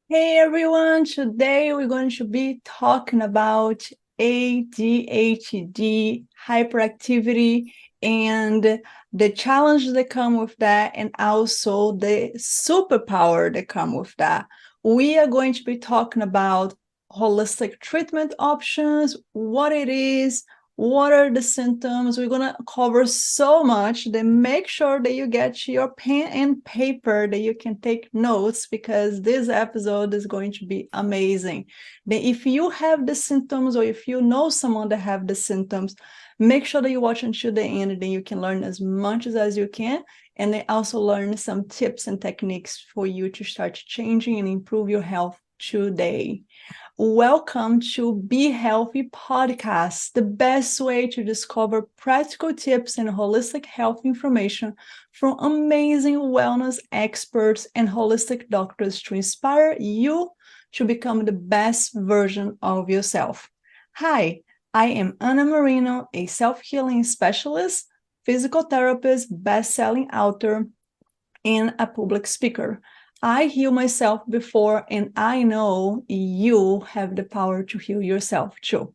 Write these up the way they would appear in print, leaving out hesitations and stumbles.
Hey everyone, today we're going to be talking about ADHD, hyperactivity, and the challenges that come with that, and also the superpower that come with that. We are going to be talking about holistic treatment options, what it is, what are the symptoms. We're going to cover so much. Then make sure that you get your pen and paper that you can take notes, because this episode is going to be amazing. Then if you have the symptoms, or if you know someone that have the symptoms, make sure that you watch until the end, and then you can learn as much as you can, and then also learn some tips and techniques for you to start changing and improve your health today. Welcome to Be Healthy Podcast, the best way to discover practical tips and holistic health information from amazing wellness experts and holistic doctors to inspire you to become the best version of yourself. Hi, I am Ana Marino, a self-healing specialist, physical therapist, best-selling author, and a public speaker. I heal myself before, and I know you have the power to heal yourself too.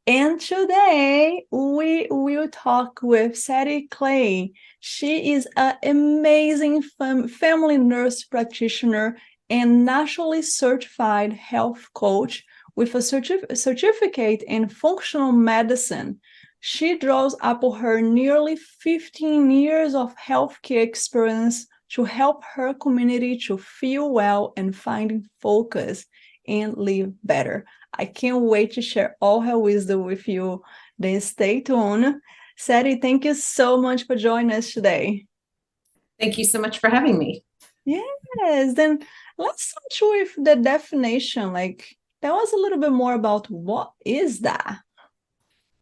And today we will talk with Sadie Klein. She is an amazing family nurse practitioner and nationally certified health coach with a certificate in functional medicine. She draws upon her nearly 15 years of healthcare experience to help her community to feel well and find focus and live better. I can't wait to share all her wisdom with you. Then stay tuned. Sadie, thank you so much for joining us today. Thank you so much for having me. Yes, then let's start with the definition. Tell us a little bit more about what is that?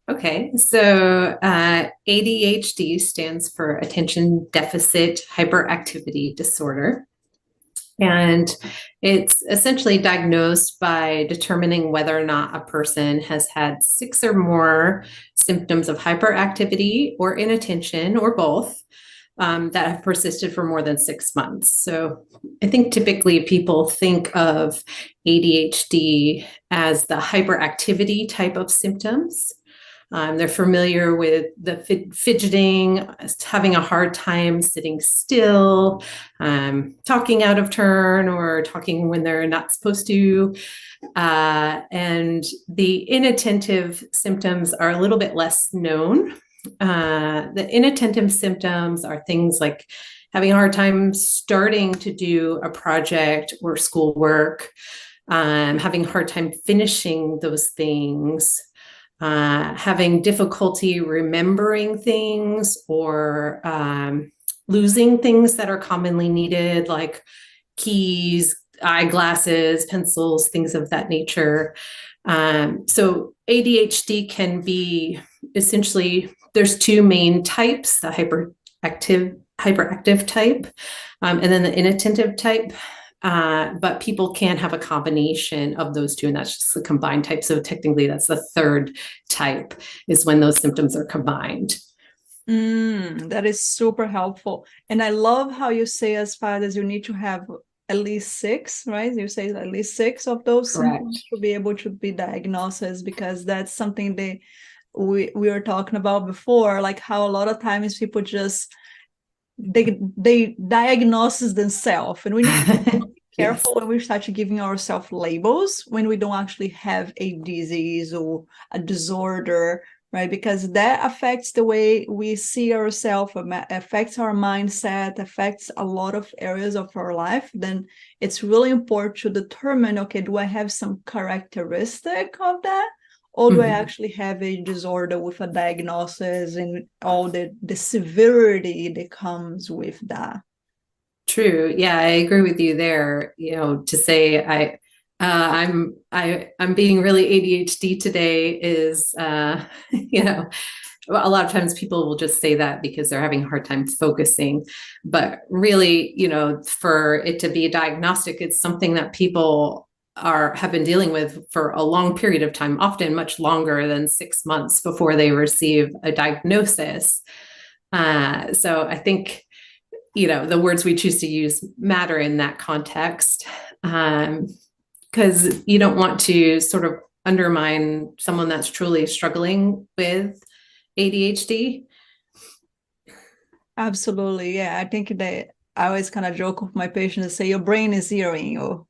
Okay, so ADHD stands for Attention Deficit Hyperactivity Disorder. And it's essentially diagnosed by determining whether or not a person has had six or more symptoms of hyperactivity or inattention or both that have persisted for more than 6 months. So I think typically people think of ADHD as the hyperactivity type of symptoms. They're familiar with the fidgeting, having a hard time sitting still, talking out of turn, or talking when they're not supposed to. And the inattentive symptoms are a little bit less known. The inattentive symptoms are things like having a hard time starting to do a project or schoolwork, having a hard time finishing those things, having difficulty remembering things, or losing things that are commonly needed, like keys, eyeglasses, pencils, things of that nature. So ADHD can be essentially, there's two main types: the hyperactive type, and then the inattentive type. But people can have a combination of those two, and that's just the combined type. So technically, that's the third type, is when those symptoms are combined. That is super helpful. And I love how you say, as far as you need to have at least six, right? You say at least six of those symptoms Correct. to be able to be diagnosed, because that's something that we were talking about before, like how a lot of times people just they diagnose themselves, and we need to be Yes. careful when we start giving ourselves labels when we don't actually have a disease or a disorder, right? Because that affects the way we see ourselves, affects our mindset, affects a lot of areas of our life. Then it's really important to determine, okay, do I have some characteristic of that? Or do I Mhm. actually have a disorder with a diagnosis and all the severity that comes with that? True. Yeah, I agree with you there. To say I'm being really ADHD today is a lot of times people will just say that because they're having a hard time focusing. But really, for it to be a diagnostic, it's something that people have been dealing with for a long period of time, often much longer than 6 months before they receive a diagnosis. So I think the words we choose to use matter in that context. because you don't want to sort of undermine someone that's truly struggling with ADHD. Absolutely. Yeah. I think that I always kind of joke with my patients and say, your brain is zeroing you.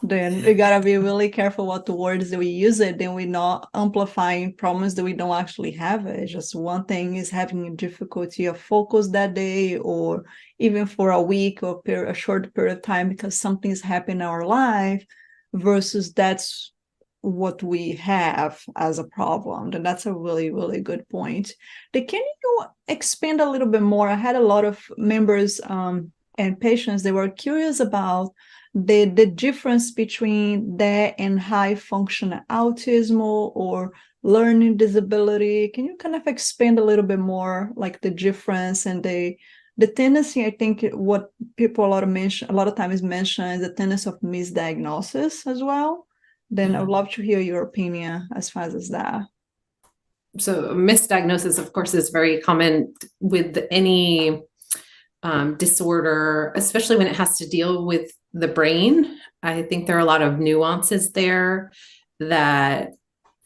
Then we gotta be really careful what the words that we use it. Then we're not amplifying problems that we don't actually have. It's just one thing is having a difficulty of focus that day, or even for a week or a short period of time because something's happened in our life, versus that's what we have as a problem. And that's a really, really good point. Can you expand a little bit more? I had a lot of members and patients, they were curious about the difference between that and high functional autism or learning disability. Can you kind of expand a little bit more, like the difference and the tendency? I think what people a lot of times mention is the tendency of misdiagnosis as well. Then I would love to hear your opinion as far as that. So misdiagnosis, of course, is very common with any disorder, especially when it has to deal with the brain. I think there are a lot of nuances there that,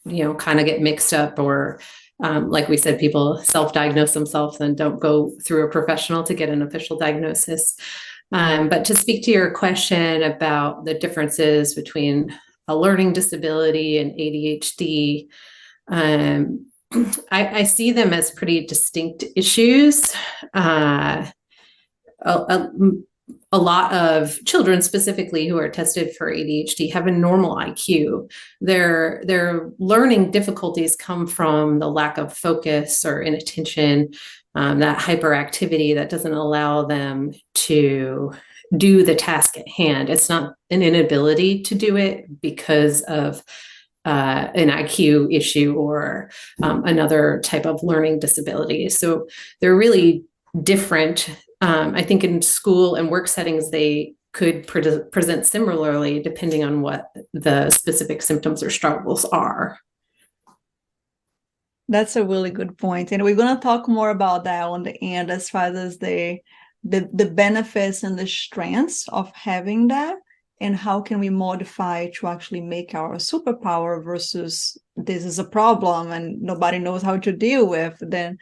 kind of get mixed up, or like we said, people self-diagnose themselves and don't go through a professional to get an official diagnosis. But to speak to your question about the differences between a learning disability and ADHD, I see them as pretty distinct issues. A lot of children specifically who are tested for ADHD have a normal IQ. Their learning difficulties come from the lack of focus or inattention, that hyperactivity that doesn't allow them to do the task at hand. It's not an inability to do it because of an IQ issue or another type of learning disability. So they're really different. I think in school and work settings, they could present similarly depending on what the specific symptoms or struggles are. That's a really good point. And we're going to talk more about that on the end as far as the benefits and the strengths of having that, and how can we modify to actually make our superpower versus this is a problem and nobody knows how to deal with. Then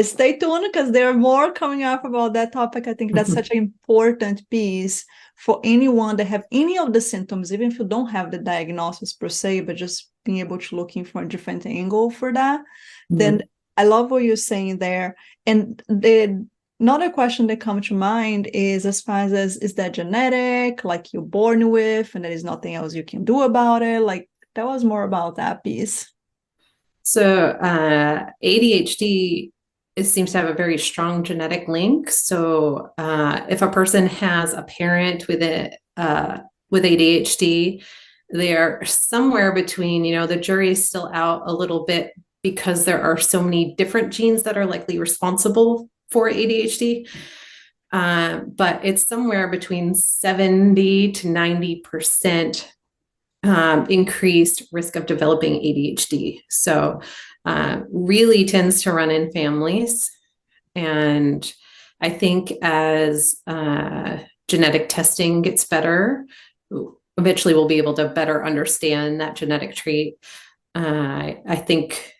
stay tuned because there are more coming up about that topic. I think that's such an important piece for anyone that have any of the symptoms, even if you don't have the diagnosis per se, but just being able to looking for a different angle for that. Then I love what you're saying there. And another question that comes to mind is as far as is that genetic, like you're born with, and there is nothing else you can do about it? Like that was more about that piece. So ADHD, it seems to have a very strong genetic link. So if a person has a parent with ADHD, they're somewhere between, the jury is still out a little bit because there are so many different genes that are likely responsible for ADHD. But it's somewhere between 70 to 90% increased risk of developing ADHD. So really tends to run in families. And I think as genetic testing gets better, eventually we'll be able to better understand that genetic trait. I think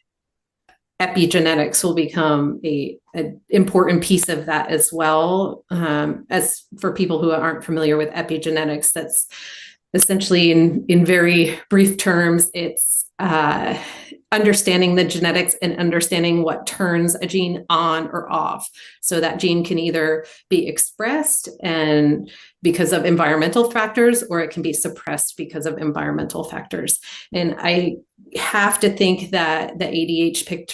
epigenetics will become an important piece of that as well. As for people who aren't familiar with epigenetics, that's essentially in very brief terms, it's understanding the genetics and understanding what turns a gene on or off. So that gene can either be expressed and because of environmental factors, or it can be suppressed because of environmental factors. And I have to think that the ADHD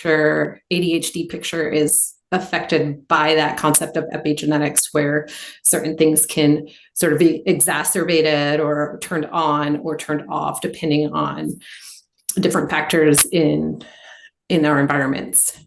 picture is affected by that concept of epigenetics, where certain things can sort of be exacerbated or turned on or turned off depending on different factors in our environments.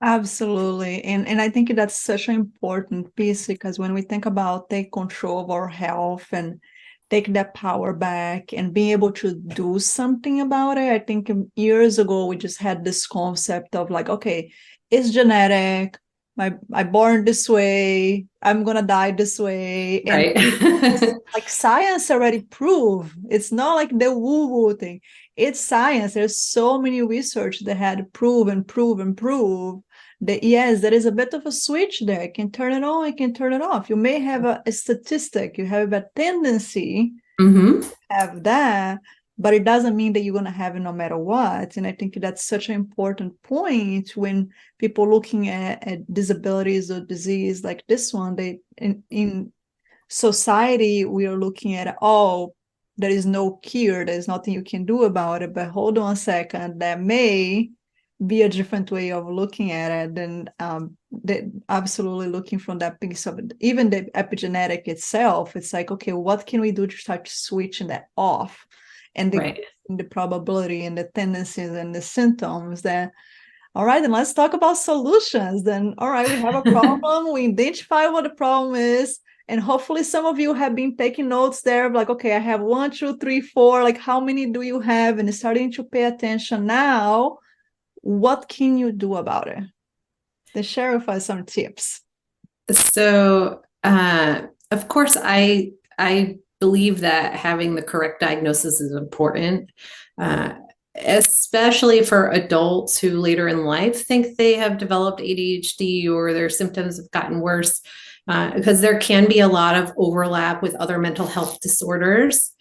Absolutely. And I think that's such an important piece, because when we think about take control of our health and take that power back and being able to do something about it, I think years ago we just had this concept of like, okay, it's genetic, I born this way, I'm gonna die this way. And Right. it's like science already proved. It's not like the woo-woo thing. It's science. There's so many research that had prove that yes, there is a bit of a switch there. I can turn it on, I can turn it off. You may have a statistic, you have a tendency Mm-hmm. to have that, but it doesn't mean that you're going to have it no matter what. And I think that's such an important point when people looking at disabilities or disease like this one, they in society, we are looking at, oh, there is no cure, there's nothing you can do about it. But hold on a second, there may be a different way of looking at it. And absolutely looking from that piece of it, even the epigenetic itself, it's like, okay, what can we do to start switching that off? And Right. the probability and the tendencies and the symptoms that, all right, then let's talk about solutions. Then, all right, we have a problem. We identify what the problem is. And hopefully some of you have been taking notes there of like, okay, I have 1, 2, 3, 4. Like, how many do you have? And starting to pay attention now. What can you do about it? Then share with us some tips. So, of course, I believe that having the correct diagnosis is important, especially for adults who later in life think they have developed ADHD or their symptoms have gotten worse, because there can be a lot of overlap with other mental health disorders.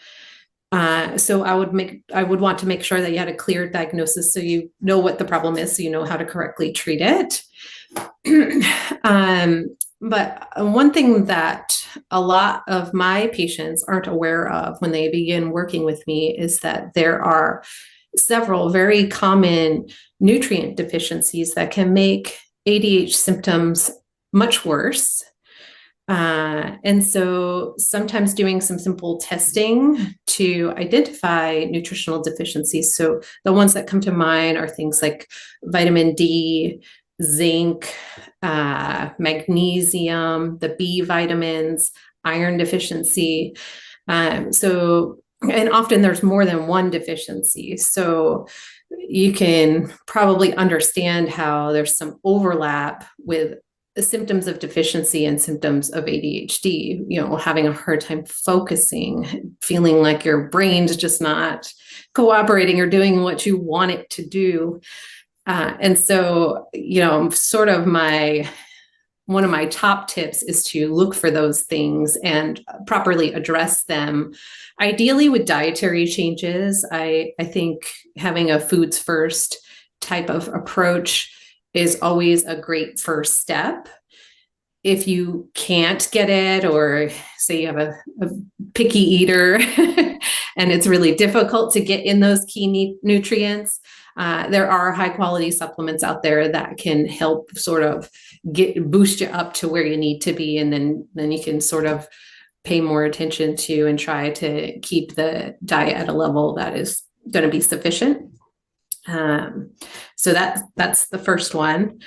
So I would want to make sure that you had a clear diagnosis so you know what the problem is, so you know how to correctly treat it. But one thing that a lot of my patients aren't aware of when they begin working with me is that there are several very common nutrient deficiencies that can make ADHD symptoms much worse. And so sometimes doing some simple testing to identify nutritional deficiencies. So the ones that come to mind are things like vitamin D, zinc, magnesium, the B vitamins, iron deficiency. And often there's more than one deficiency. So you can probably understand how there's some overlap with the symptoms of deficiency and symptoms of ADHD, having a hard time focusing, feeling like your brain's just not cooperating or doing what you want it to do. And so, sort of one of my top tips is to look for those things and properly address them, ideally with dietary changes. I think having a foods first type of approach is always a great first step. If you can't get it, or say you have a picky eater and it's really difficult to get in those key nutrients, there are high quality supplements out there that can help sort of boost you up to where you need to be. And then you can sort of pay more attention to and try to keep the diet at a level that is going to be sufficient. So that's the first one.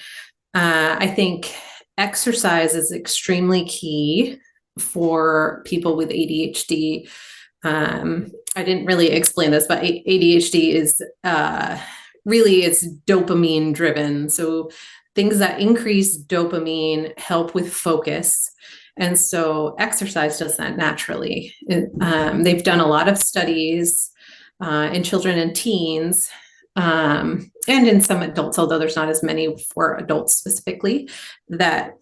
I think exercise is extremely key for people with ADHD. I didn't really explain this, but ADHD is really, it's dopamine driven. So things that increase dopamine help with focus. And so exercise does that naturally. They've done a lot of studies in children and teens, and in some adults, although there's not as many for adults specifically, that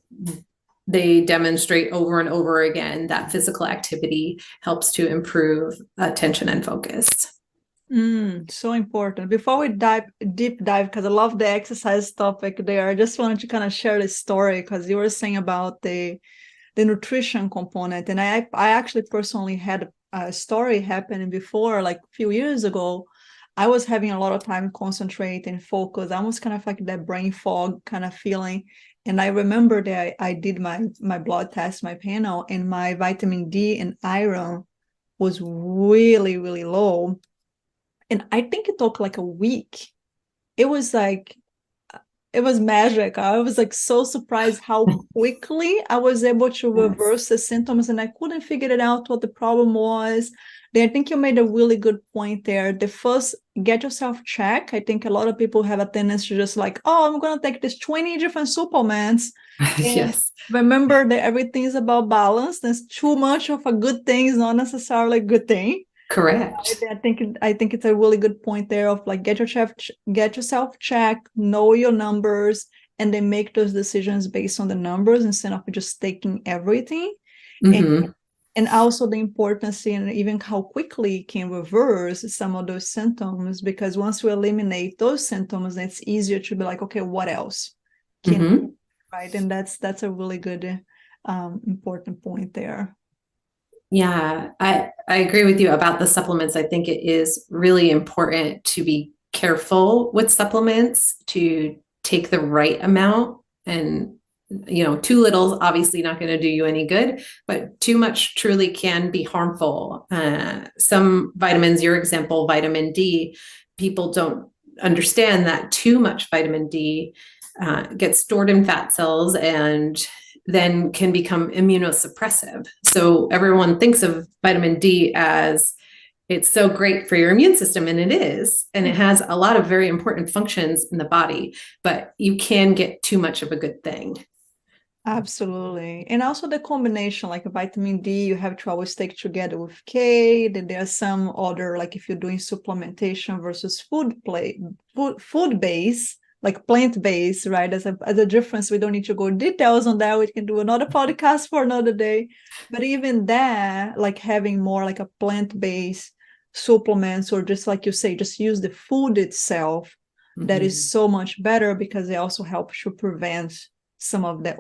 they demonstrate over and over again that physical activity helps to improve attention and focus. So important. Before we deep dive, because I love the exercise topic there, I just wanted to kind of share the story, because you were saying about the nutrition component. And I actually personally had a story happening before, like a few years ago. I was having a lot of time concentrate and focus, almost kind of like that brain fog kind of feeling. And I remember that I did my blood test, my panel, and my vitamin D and iron was really, really low. And I think it took like a week. It was like it was magic. I was like so surprised how quickly I was able to reverse the symptoms, and I couldn't figure it out what the problem was. Then I think you made a really good point there. The first, get yourself check. I think a lot of people have a tendency to just like, oh, I'm going to take these 20 different supplements. And Yes, remember that everything is about balance. There's too much of a good thing is not necessarily a good thing. correct. I think it's a really good point there of like get yourself checked, know your numbers, and then make those decisions based on the numbers instead of just taking everything. And Hmm. and also the importance and even how quickly it can reverse some of those symptoms, because once we eliminate those symptoms, it's easier to be like, okay, what else can, Hmm. right? And that's a really good important point there. Yeah, I agree with you about the supplements. I think it is really important to be careful with supplements, to take the right amount. And, too little is obviously not going to do you any good, but too much truly can be harmful. Some vitamins, your example, vitamin D, people don't understand that too much vitamin D gets stored in fat cells and then can become immunosuppressive. So everyone thinks of vitamin D as it's so great for your immune system, and it is, and it has a lot of very important functions in the body, but you can get too much of a good thing. Absolutely. And also the combination, like vitamin D, you have to always take together with K. Then there's some other, like if you're doing supplementation versus food base, like plant based, right? As a difference, we don't need to go details on that. We can do another podcast for another day. But even that, like having more like a plant-based supplements, or just like you say, just use the food itself, that Mm-hmm. is so much better because it also helps to prevent some of the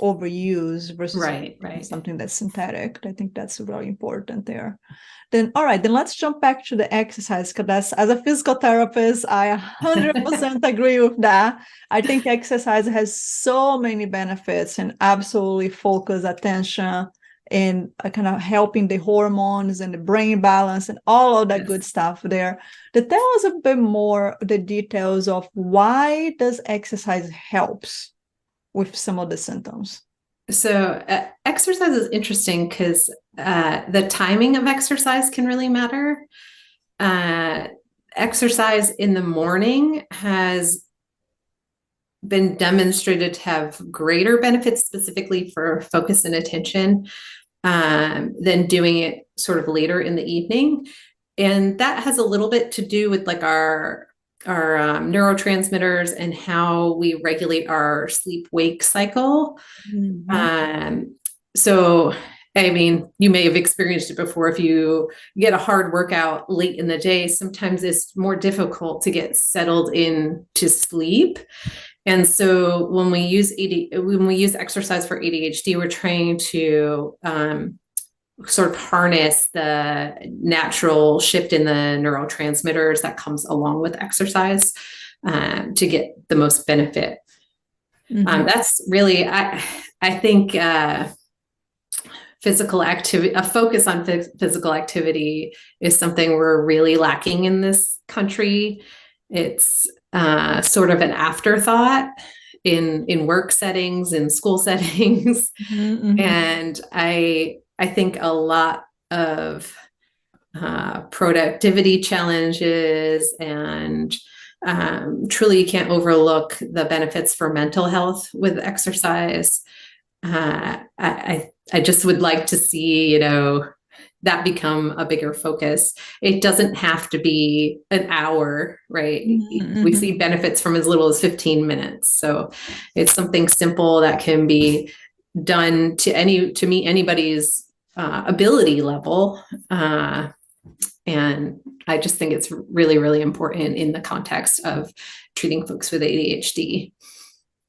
overuse versus Right. something that's synthetic. I think that's really important there. Then, all right, then let's jump back to the exercise, because that's, as a physical therapist, I 100% agree with that. I think exercise has so many benefits and absolutely focus attention and kind of helping the hormones and the brain balance and all of that Yes. good stuff there. But tell us a bit more the details of why does exercise helps with some of the symptoms. So exercise is interesting because the timing of exercise can really matter. Uh, Exercise in the morning has been demonstrated to have greater benefits specifically for focus and attention than doing it sort of later in the evening. And that has a little bit to do with like our neurotransmitters and how we regulate our sleep wake cycle. Mhm. Um, so, I mean, you may have experienced it before. If you get a hard workout late in the day, sometimes it's more difficult to get settled in to sleep. And so when we use exercise for ADHD, we're trying to sort of harness the natural shift in the neurotransmitters that comes along with exercise to get the most benefit. Mhm. That's really, I think, physical activity, a focus on physical activity is something we're really lacking in this country. It's sort of an afterthought in work settings, in school settings. Mhm, mhm. And I think a lot of productivity challenges and truly you can't overlook the benefits for mental health with exercise. I just would like to see, that become a bigger focus. It doesn't have to be an hour, right? Mhm, We mhm. see benefits from as little as 15 minutes. So it's something simple that can be done to meet anybody's ability level. And I just think it's really, really important in the context of treating folks with ADHD.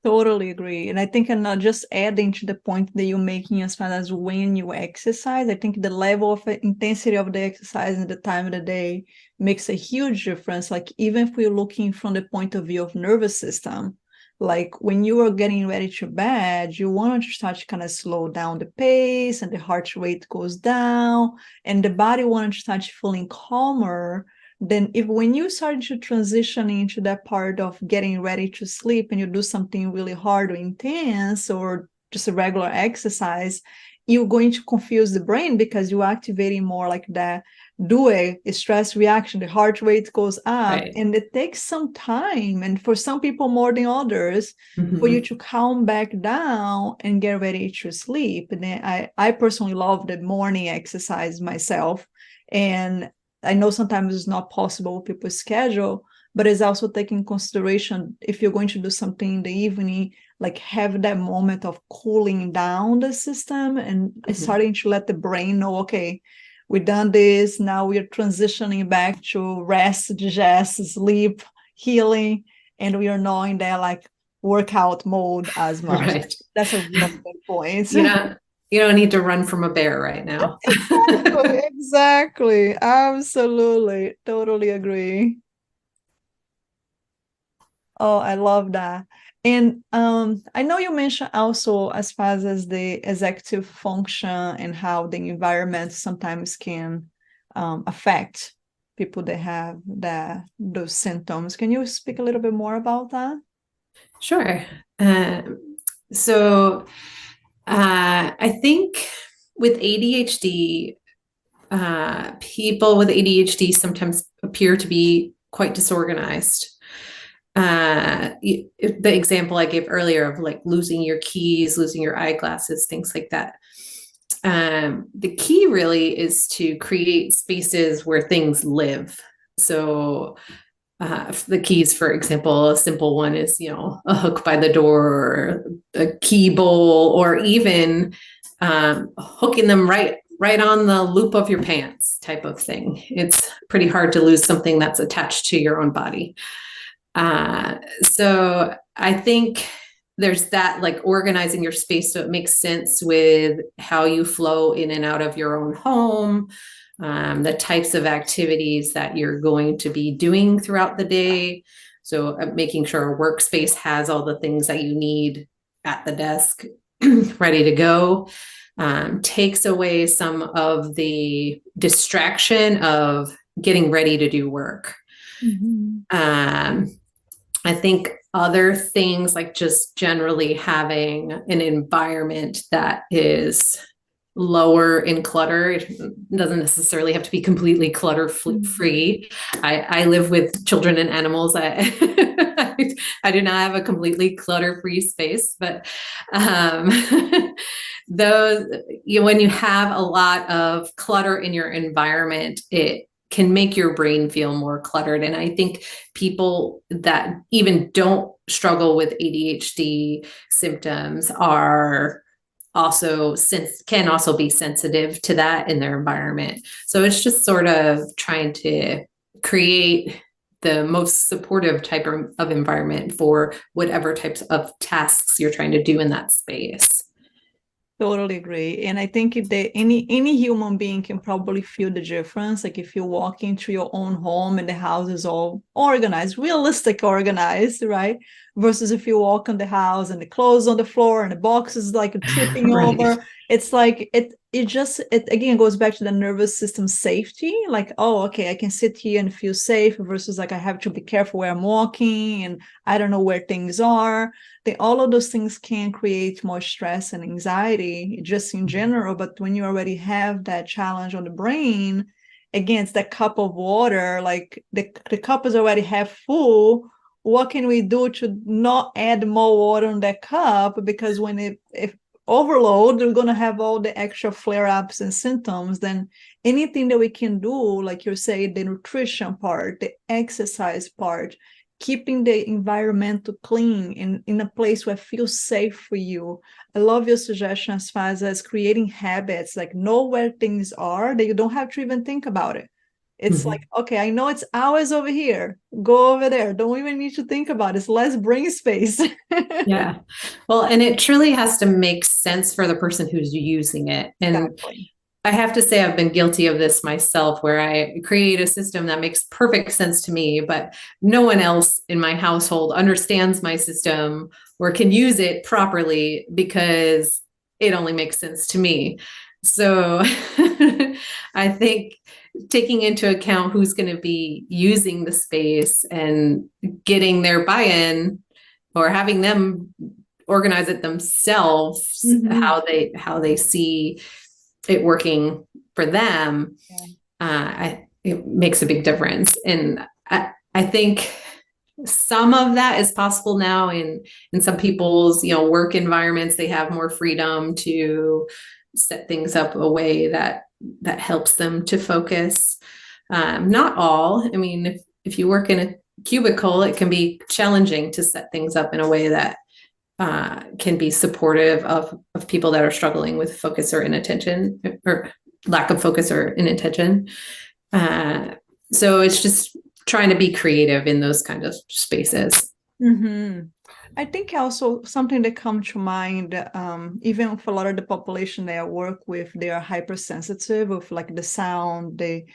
Totally agree. And I think, and just adding to the point that you're making as far as when you exercise, I think the level of intensity of the exercise and the time of the day makes a huge difference. Like even if we're looking from the point of view of nervous system, like when you are getting ready to bed, you want to start to kind of slow down the pace and the heart rate goes down and the body wants to start feeling calmer. then if when you start to transition into that part of getting ready to sleep and you do something really hard or intense or just a regular exercise, you're going to confuse the brain because you're activating more like that do a stress reaction, the heart rate goes up, Right. and it takes some time, and for some people more than others, for you to calm back down and get ready to sleep. And then I personally love the morning exercise myself, and I know sometimes it's not possible with people's schedule, but it's also taking consideration if you're going to do something in the evening, like have that moment of cooling down the system and starting to let the brain know, okay, we've done this, now we're transitioning back to rest, digest, sleep, healing, and we are not in that like workout mode as much. Right. That's a really good point. You don't need to run from a bear right now. Exactly. Absolutely. Totally agree. Oh, I love that. And I know you mentioned also as far as the executive function and how the environment sometimes can affect people that have those symptoms. Can you speak a little bit more about that? Sure. So I think with ADHD, people with ADHD sometimes appear to be quite disorganized. The example I gave earlier of like losing your keys, losing your eyeglasses, things like that. The key really is to create spaces where things live. So the keys, for example, a simple one is, a hook by the door or a key bowl, or even hooking them right on the loop of your pants type of thing. It's pretty hard to lose something that's attached to your own body. So I think there's that, like organizing your space so it makes sense with how you flow in and out of your own home, the types of activities that you're going to be doing throughout the day. So making sure a workspace has all the things that you need at the desk ready to go, takes away some of the distraction of getting ready to do work. I think other things like just generally having an environment that is lower in clutter. It doesn't necessarily have to be completely clutter free. I live with children and animals. I do not have a completely clutter free space, but those, when you have a lot of clutter in your environment, it can make your brain feel more cluttered. And I think people that even don't struggle with ADHD symptoms are also can also be sensitive to that in their environment. So it's just sort of trying to create the most supportive type of environment for whatever types of tasks you're trying to do in that space. Totally agree. And I think any human being can probably feel the difference. Like if you walk into your own home and the house is all organized, realistic organized, right? Versus if you walk in the house and the clothes on the floor and the boxes like tripping Right. over. It's like it again goes back to the nervous system safety. Like, oh, okay, I can sit here and feel safe versus like I have to be careful where I'm walking and I don't know where things are. All of those things can create more stress and anxiety just in general. But when you already have that challenge on the brain, again, it's that cup of water, like the cup is already half full. What can we do to not add more water in that cup? Because when if overload, we're going to have all the extra flare-ups and symptoms. Then anything that we can do, like you're saying, the nutrition part, the exercise part, keeping the environment clean in a place where it feels safe for you. I love your suggestion as far as creating habits, like know where things are that you don't have to even think about it. It's like, okay, I know it's hours over here. Go over there. Don't even need to think about it. It's less brain space. Yeah. Well, and it truly has to make sense for the person who's using it. And Exactly. I have to say, I've been guilty of this myself, where I create a system that makes perfect sense to me, but no one else in my household understands my system or can use it properly because it only makes sense to me. So I think taking into account who's going to be using the space and getting their buy-in or having them organize it themselves, how they see it working for them, it makes a big difference. And I think some of that is possible now in some people's, work environments. They have more freedom to set things up a way that helps them to focus. Not all. I mean, if you work in a cubicle, it can be challenging to set things up in a way that can be supportive of people that are struggling with focus or inattention, or lack of focus or inattention. So it's just trying to be creative in those kind of spaces. I think also something that comes to mind, even for a lot of the population that I work with, they are hypersensitive with like the sound, the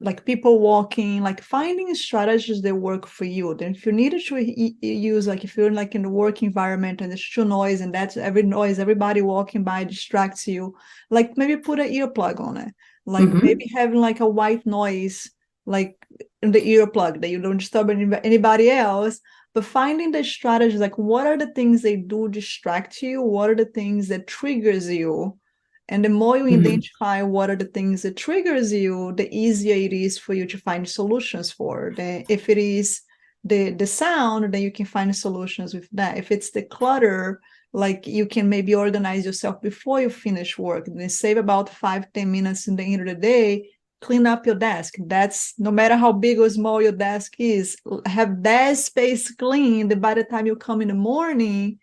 like people walking, like finding strategies that work for you. Then if you needed to use, like if you're like in the work environment and there's too noise and that's every noise, everybody walking by distracts you, like maybe put an earplug on it. Like maybe having like a white noise, like in the earplug that you don't disturb anybody else, but finding the strategies, like what are the things they do distract you? What are the things that triggers you? And the more you identify what are the things that triggers you, the easier it is for you to find solutions for. If it is the sound, then you can find solutions with that. If it's the clutter, like you can maybe organize yourself before you finish work, and then save about 5-10 minutes in the end of the day, clean up your desk. That's no matter how big or small your desk is, have that space clean. By the time you come in the morning,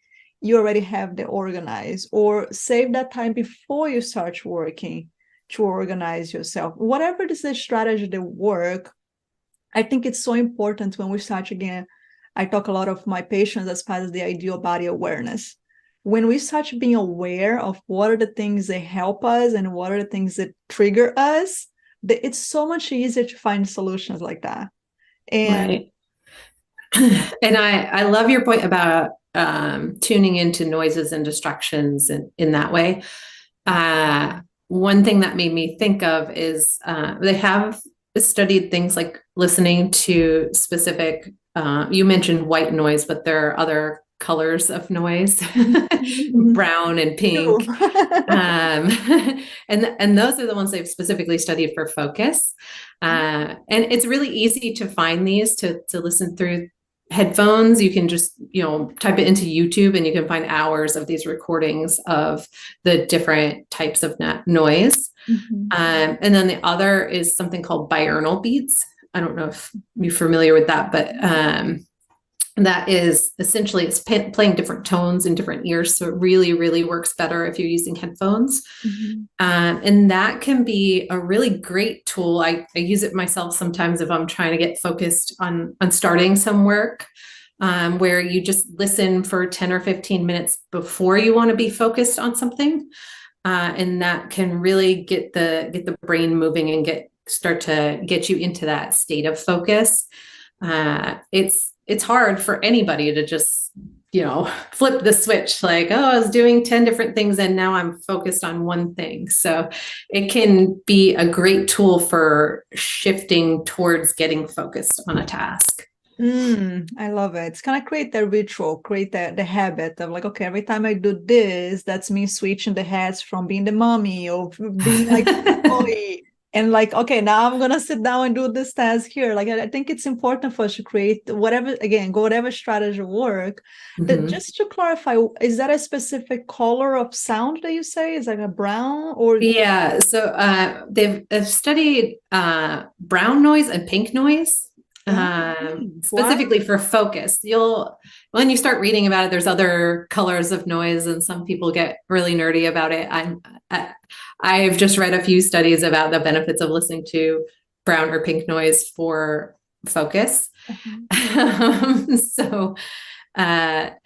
you already have the organized, or save that time before you start working to organize yourself. Whatever is the strategy that work, I think it's so important when we start again. I talk a lot of my patients as part of the ideal body awareness. When we start being aware of what are the things that help us and what are the things that trigger us, it's so much easier to find solutions like that. And right. And I love your point about tuning into noises and distractions in that way. One thing that made me think of is they have studied things like listening to specific, you mentioned white noise, but there are other colors of noise, brown and pink. And those are the ones they've specifically studied for focus. And it's really easy to find these to listen through headphones. You can just, type it into YouTube and you can find hours of these recordings of the different types of noise. And then the other is something called binaural beats. I don't know if you're familiar with that, but that is essentially it's playing different tones in different ears. So it really, really works better if you're using headphones. And that can be a really great tool. I use it myself sometimes if I'm trying to get focused on starting some work, where you just listen for 10 or 15 minutes before you want to be focused on something. And that can really get the brain moving and start to get you into that state of focus. It's hard for anybody to just, flip the switch, like, oh, I was doing 10 different things and now I'm focused on one thing. So it can be a great tool for shifting towards getting focused on a task. I love it. It's kind of create the ritual, create the habit of like, okay, every time I do this, that's me switching the hats from being the mommy or being like the employee. And like, okay, now I'm going to sit down and do this task here. Like, I think it's important for us to create whatever strategy work. That just to clarify, is that a specific color of sound that you say? Is like a brown or? Yeah. So they've studied brown noise and pink noise. Specifically for focus. When you start reading about it, there's other colors of noise and some people get really nerdy about it. I've just read a few studies about the benefits of listening to brown or pink noise for focus. So I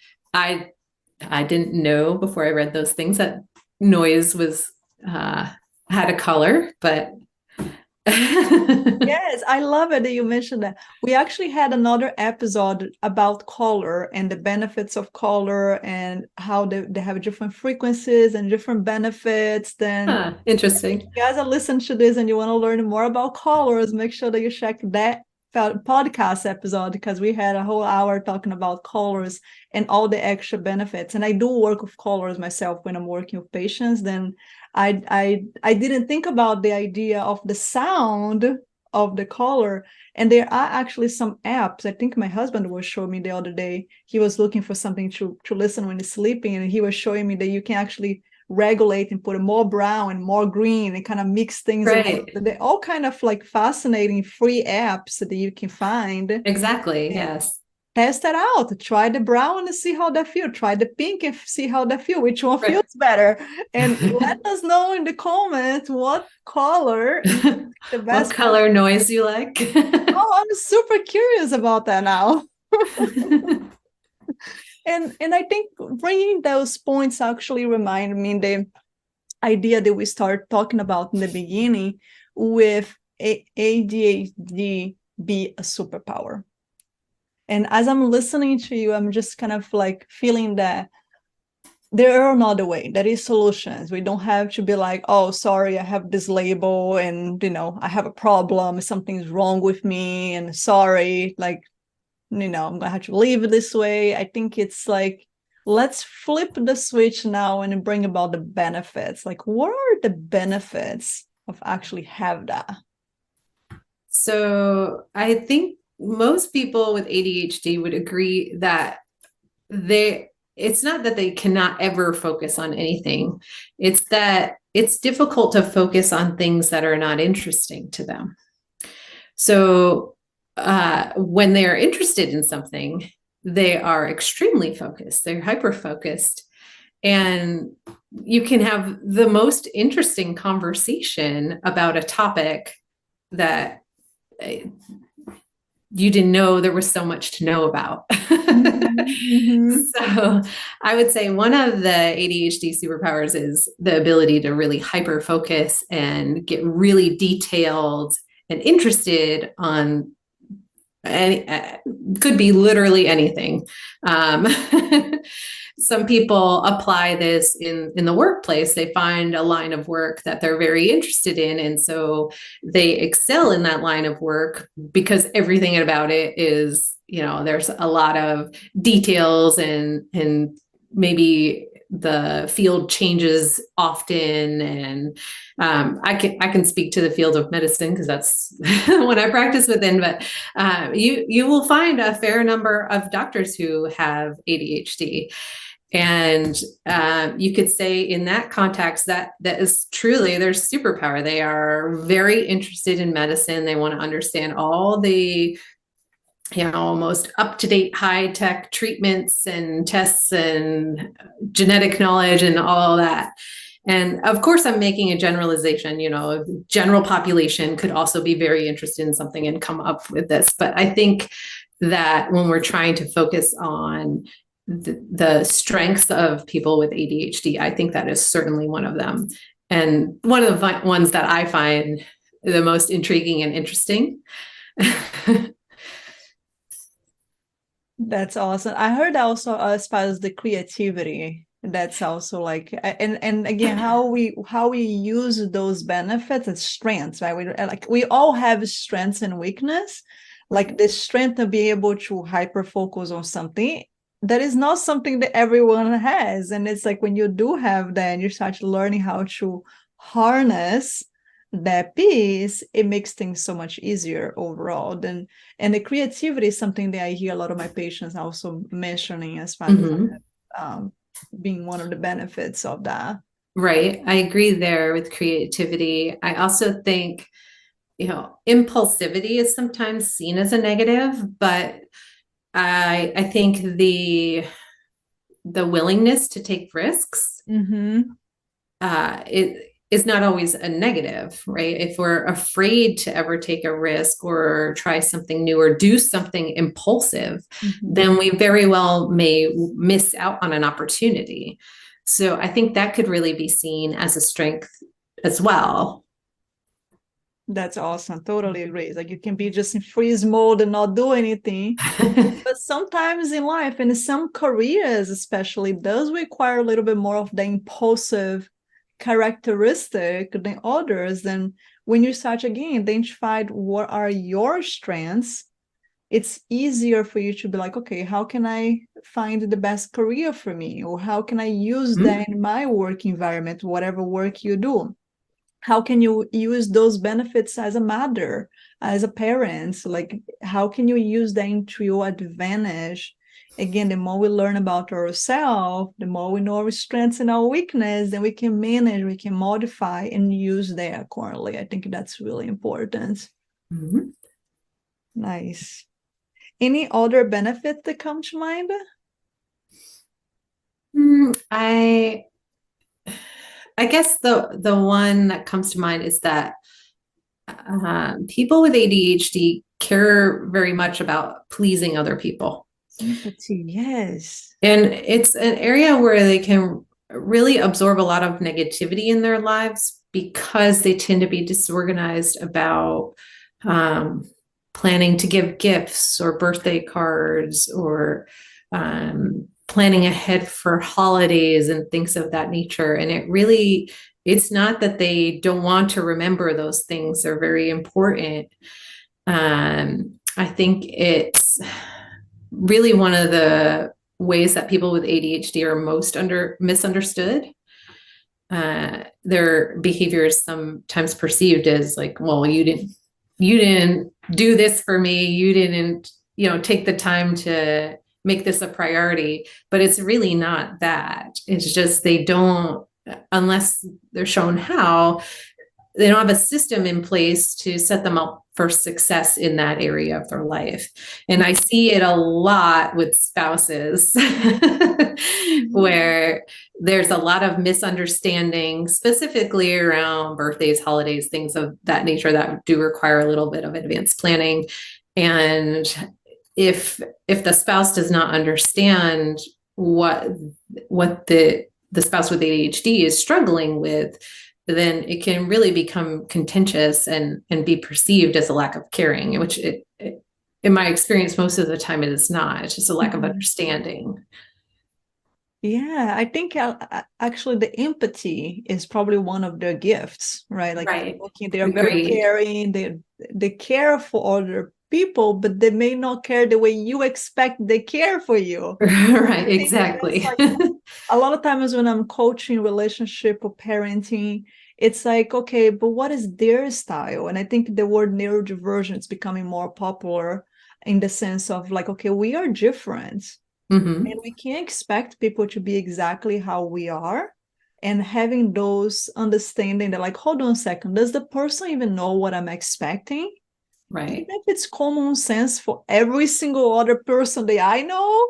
didn't know before I read those things that noise was had a color, but Yes, I love it that you mentioned that. We actually had another episode about color and the benefits of color and how they have different frequencies and different benefits. Then, if Interesting. you guys are listening to this and you want to learn more about colors, make sure that you check that podcast episode because we had a whole hour talking about colors and all the extra benefits. And I do work with colors myself when I'm working with patients. Then I didn't think about the idea of the sound of the color. And there are actually some apps. I think my husband was showing me the other day. He was looking for something to listen when he's sleeping, and he was showing me that you can actually regulate and put more brown and more green and kind of mix things around. Right. They're all kind of like fascinating free apps that you can find. Exactly. And Yes. test it out. Try the brown and see how that feels. Try the pink and see how that feels. Which one Right. feels better? And let us know in the comments what color you think the What best one. color noise you like? Oh, I'm super curious about that now. And I think bringing those points actually remind me the idea that we start talking about in the beginning with ADHD be a superpower. And as I'm listening to you, I'm just kind of like feeling that there are another way. There is solutions. We don't have to be like, oh, sorry, I have this label and, I have a problem. Something's wrong with me and sorry, like, I'm going to have to live this way. I think it's like, let's flip the switch now and bring about the benefits. Like, what are the benefits of actually have that? So I think most people with ADHD would agree that it's not that they cannot ever focus on anything. It's that it's difficult to focus on things that are not interesting to them. So when they're interested in something, they are extremely focused. They're hyper focused. And you can have the most interesting conversation about a topic that you didn't know there was so much to know about. Mm-hmm. So I would say one of the ADHD superpowers is the ability to really hyper focus and get really detailed and interested on any, could be literally anything. Some people apply this in the workplace. They find a line of work that they're very interested in, and so they excel in that line of work because everything about it is, there's a lot of details and maybe the field changes often. And I can speak to the field of medicine because that's what I practice within. But you will find a fair number of doctors who have ADHD. And you could say in that context that is truly their superpower. They are very interested in medicine. They want to understand all the most up-to-date high-tech treatments and tests and genetic knowledge and all that. And of course, I'm making a generalization. General population could also be very interested in something and come up with this. But I think that when we're trying to focus on the strengths of people with ADHD, I think that is certainly one of them. And one of the ones that I find the most intriguing and interesting. That's awesome. I heard also as far as the creativity, that's also like, and again, how we use those benefits as strengths, right? We all have strengths and weakness. Like the strength to be able to hyper focus on something that is not something that everyone has, and it's like when you do have that, and you start learning how to harness that piece, it makes things so much easier overall. And the creativity is something that I hear a lot of my patients also mentioning as far as being one of the benefits of that. Right. I agree there with creativity. I also think, impulsivity is sometimes seen as a negative, but I think the willingness to take risks, it is not always a negative, right? If we're afraid to ever take a risk or try something new or do something impulsive, then we very well may miss out on an opportunity. So I think that could really be seen as a strength as well. That's awesome. Totally agree. Like you can be just in freeze mode and not do anything. But sometimes in life, and in some careers especially, does require a little bit more of the impulsive characteristic than others. And when you start again, identify what are your strengths, it's easier for you to be like, okay, how can I find the best career for me? Or how can I use that in my work environment, whatever work you do? How can you use those benefits as a mother, as a parent? Like, how can you use that into your advantage? Again, the more we learn about ourselves, the more we know our strengths and our weakness, then we can manage, we can modify and use that accordingly. I think that's really important. Mm-hmm. Nice. Any other benefit that come to mind? I guess the one that comes to mind is that people with ADHD care very much about pleasing other people. Sympathy, yes. And it's an area where they can really absorb a lot of negativity in their lives because they tend to be disorganized about planning to give gifts or birthday cards or planning ahead for holidays and things of that nature. And it's not that they don't want to remember those things. They're very important. I think it's really one of the ways that people with ADHD are most misunderstood. Their behavior is sometimes perceived as like, well, you didn't do this for me. You didn't, take the time to make this a priority, but it's really not that. It's just, they don't, unless they're shown how, they don't have a system in place to set them up for success in that area of their life. And I see it a lot with spouses where there's a lot of misunderstanding, specifically around birthdays, holidays, things of that nature that do require a little bit of advanced planning. And if the spouse does not understand what the spouse with ADHD is struggling with, then it can really become contentious and be perceived as a lack of caring, which in my experience, most of the time it is not. It's just a lack of understanding. Yeah, I think actually the empathy is probably one of their gifts, right? Like Right. they are very caring, they care for other people, but they may not care the way you expect they care for you. Right, exactly. Like, a lot of times when I'm coaching relationship or parenting, it's like, okay, but what is their style? And I think the word neurodivergent is becoming more popular in the sense of like, okay, we are different. Mm-hmm. And we can't expect people to be exactly how we are. And having those understanding that, like, hold on a second, does the person even know what I'm expecting? Right. Even if it's common sense for every single other person that I know,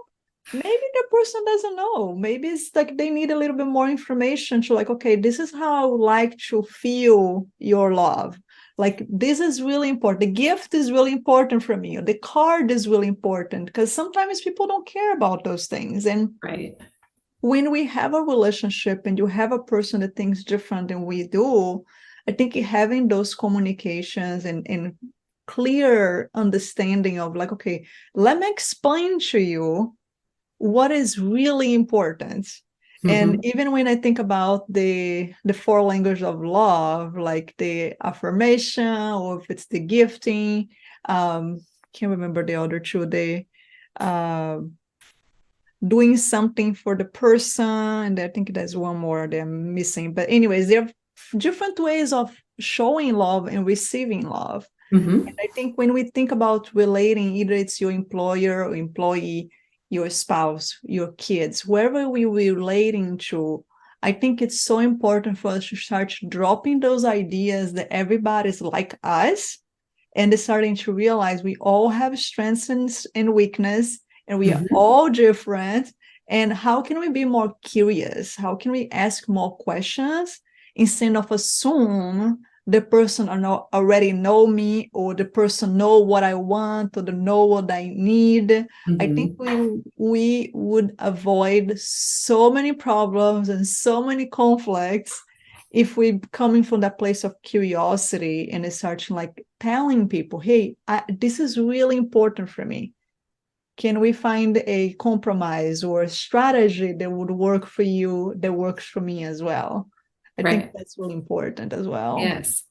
maybe the person doesn't know. Maybe it's like they need a little bit more information to like, okay, this is how I would like to feel your love. Like, this is really important. The gift is really important from you. The card is really important because sometimes people don't care about those things. And right. When we have a relationship and you have a person that thinks different than we do, I think having those communications and clear understanding of like, okay, let me explain to you what is really important. And even when I think about the four languages of love, like the affirmation, or if it's the gifting, can't remember the other two, doing something for the person, and I think there's one more that I'm missing. But anyways, there are different ways of showing love and receiving love. And I think when we think about relating, either it's your employer or employee, your spouse, your kids, whoever we're relating to, I think it's so important for us to start dropping those ideas that everybody's like us and starting to realize we all have strengths and weakness, and we are all different. And how can we be more curious? How can we ask more questions instead of assume the person already know me, or the person know what I want, or they know what I need? I think we would avoid so many problems and so many conflicts if we coming from that place of curiosity and start like telling people, hey, this is really important for me. Can we find a compromise or a strategy that would work for you, that works for me as well? I think Right. that's really important as well. Yes.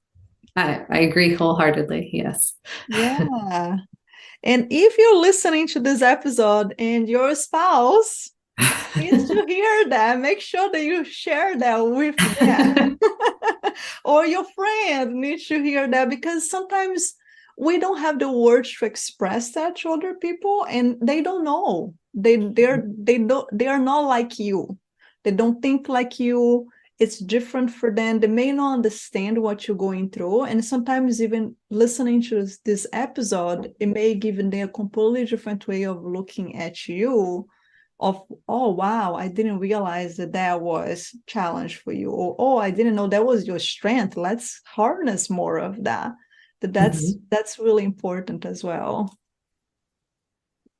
I agree wholeheartedly. Yes. Yeah. And if you're listening to this episode and your spouse needs to hear that, make sure that you share that with them. Or your friend needs to hear that, because sometimes we don't have the words to express that to other people, and they don't know. They are not like you. They don't think like you. It's different for them. They may not understand what you're going through, and sometimes even listening to this episode, it may give them a completely different way of looking at you, of, oh wow, I didn't realize that that was challenge for you, or oh, I didn't know that was your strength. Let's harness more of that. That's really important as well.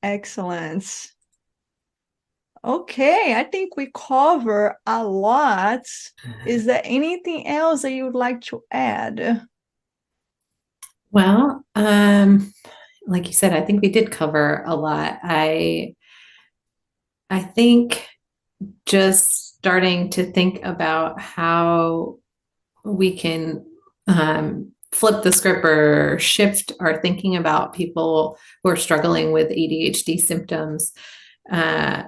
Excellent. Okay, I think we cover a lot. Is there anything else that you would like to add? Well, like you said, I think we did cover a lot. I think just starting to think about how we can flip the script or shift our thinking about people who are struggling with ADHD symptoms, uh,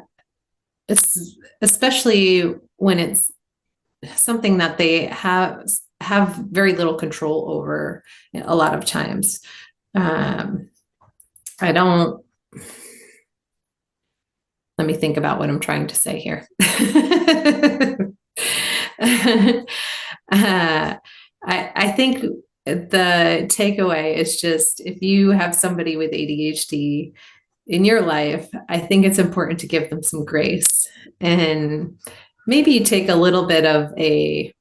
especially when it's something that they have very little control over a lot of times. I don't, let me think about what I'm trying to say here. I think the takeaway is just, if you have somebody with ADHD in your life, I think it's important to give them some grace and maybe take a little bit of a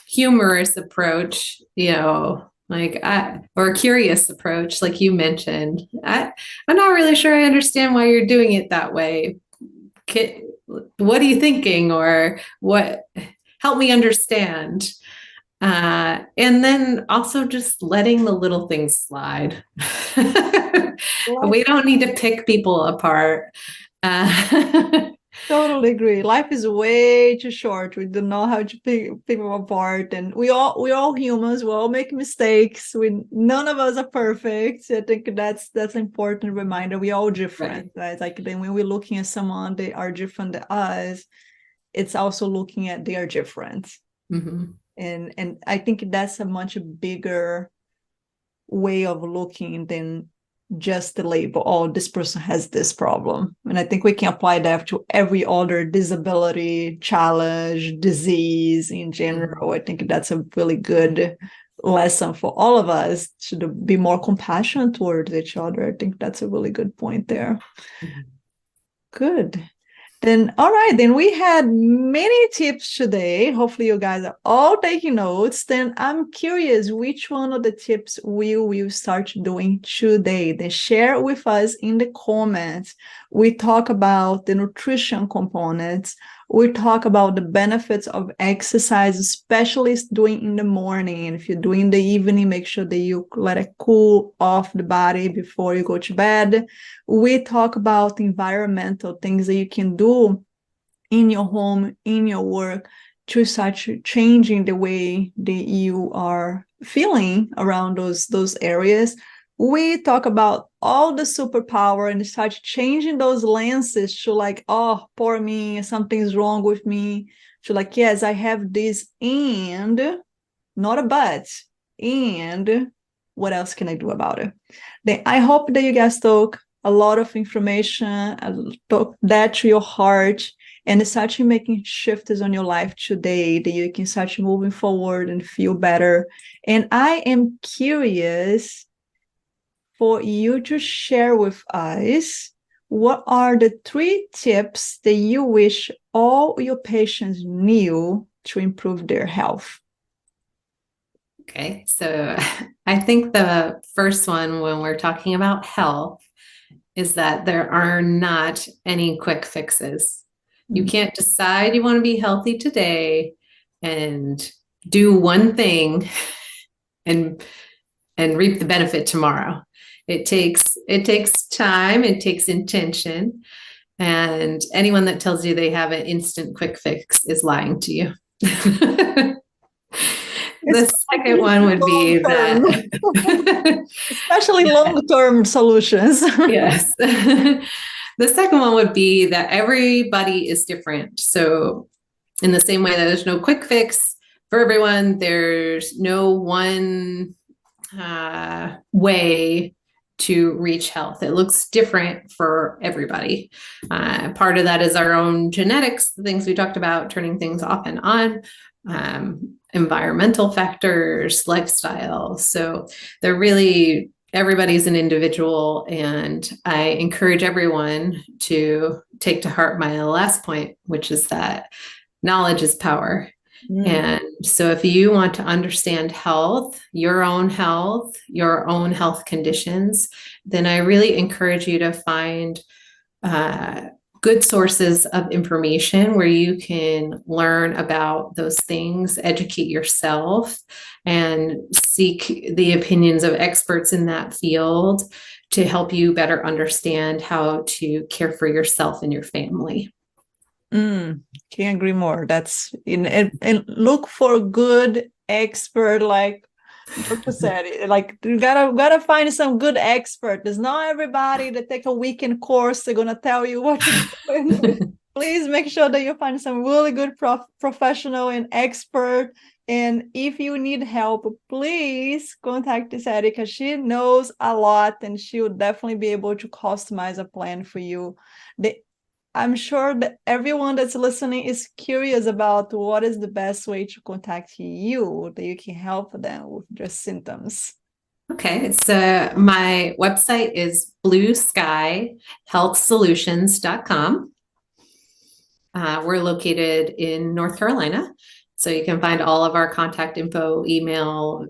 humorous approach, or a curious approach, like you mentioned. I'm not really sure I understand why you're doing it that way. What are you thinking? Or what? Help me understand. And then also just letting the little things slide. We don't need to pick people apart. Totally agree. Life is way too short. We do not have to pick people apart, and we're all humans. We all make mistakes. None of us are perfect. I think that's an important reminder. We're all different, right? Like then when we're looking at someone, they are different than us. It's also looking at they are different, and I think that's a much bigger way of looking than just the label, oh, this person has this problem. And I think we can apply that to every other disability, challenge, disease in general. I think that's a really good lesson for all of us to be more compassionate towards each other. I think that's a really good point there. Good. Then, all right, then we had many tips today. Hopefully you guys are all taking notes. Then I'm curious which one of the tips we will start doing today. Then share with us in the comments. We talk about the nutrition components. We talk about the benefits of exercise, especially doing in the morning. And if you're doing in the evening, make sure that you let it cool off the body before you go to bed. We talk about environmental things that you can do in your home, in your work, to start changing the way that you are feeling around those areas. We talk about all the superpower and start changing those lenses to like, oh, poor me, something's wrong with me, to like, yes, I have this, and not a but, and what else can I do about it? Then I hope that you guys took a lot of information, took that to your heart, and start making shifts on your life today, that you can start moving forward and feel better. And I am curious for you to share with us, what are the 3 tips that you wish all your patients knew to improve their health? Okay, so I think the first one, when we're talking about health, is that there are not any quick fixes. You can't decide you want to be healthy today and do one thing and reap the benefit tomorrow. It takes time, it takes intention, and anyone that tells you they have an instant quick fix is lying to you. The second one would be that especially long-term solutions. yes. The second one would be that everybody is different. So in the same way that there's no quick fix for everyone, there's no one way to reach health. It looks different for everybody. Part of that is our own genetics, the things we talked about, turning things off and on, environmental factors, lifestyle. So they're really, everybody's an individual. And I encourage everyone to take to heart my last point, which is that knowledge is power. And so if you want to understand health, your own health conditions, then I really encourage you to find good sources of information where you can learn about those things, educate yourself, and seek the opinions of experts in that field to help you better understand how to care for yourself and your family. Can't agree more. That's and look for a good expert, like Dr. said. Like you gotta find some good expert. There's not everybody that take a weekend course they're gonna tell you what to do. Please make sure that you find some really good professional and expert. And if you need help, please contact Sadie because she knows a lot and she will definitely be able to customize a plan for you. I'm sure that everyone that's listening is curious about what is the best way to contact you, that you can help them with their symptoms. Okay, so my website is blueskyhealthsolutions.com. We're located in North Carolina, so you can find all of our contact info, email,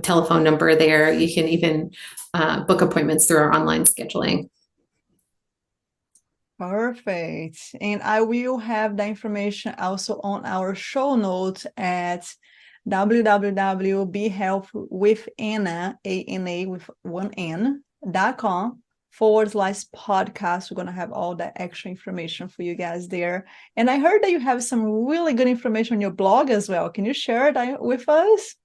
telephone number there. You can even book appointments through our online scheduling. Perfect. And I will have the information also on our show notes at www.behealthwithana.com/podcast. We're going to have all that extra information for you guys there. And I heard that you have some really good information on your blog as well. Can you share that with us?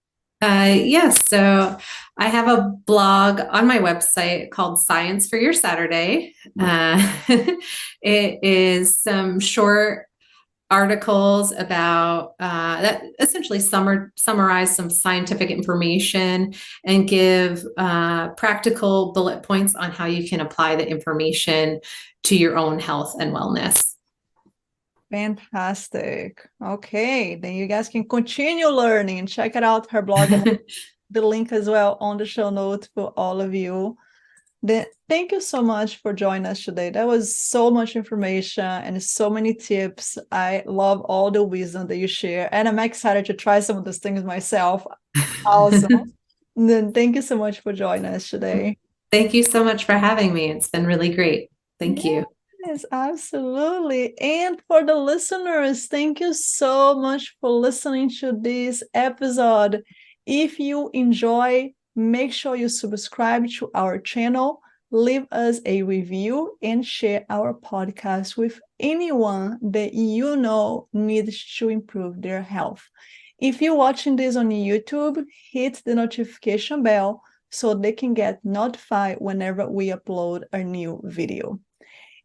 Yes, so I have a blog on my website called Science for Your Saturday. It is some short articles about that essentially summarize some scientific information and give practical bullet points on how you can apply the information to your own health and wellness. Fantastic. Okay, then you guys can continue learning and check it out, her blog, and the link as well on the show notes for all of you. Then thank you so much for joining us today. That was so much information and so many tips. I love all the wisdom that you share, and I'm excited to try some of those things myself also. Then thank you so much for joining us today. Thank you so much for having me. It's been really great. Thank you. Yes, absolutely. And for the listeners, thank you so much for listening to this episode. If you enjoy, make sure you subscribe to our channel, leave us a review, and share our podcast with anyone that you know needs to improve their health. If you're watching this on YouTube, hit the notification bell so they can get notified whenever we upload a new video.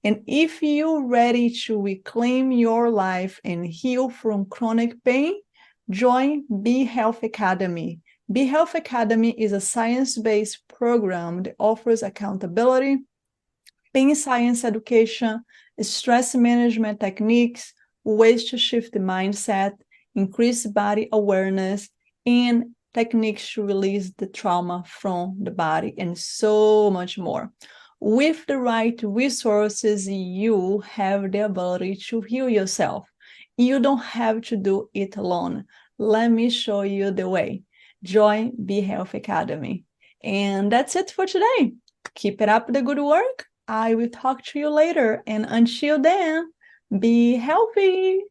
And if you're ready to reclaim your life and heal from chronic pain, join Be Health Academy. Be Health Academy is a science-based program that offers accountability, pain science education, stress management techniques, ways to shift the mindset, increase body awareness, and techniques to release the trauma from the body, and so much more. With the right resources, you have the ability to heal yourself. You don't have to do it alone. Let me show you the way. Join Be Health Academy. And that's it for today. Keep it up the good work. I will talk to you later. And until then, be healthy.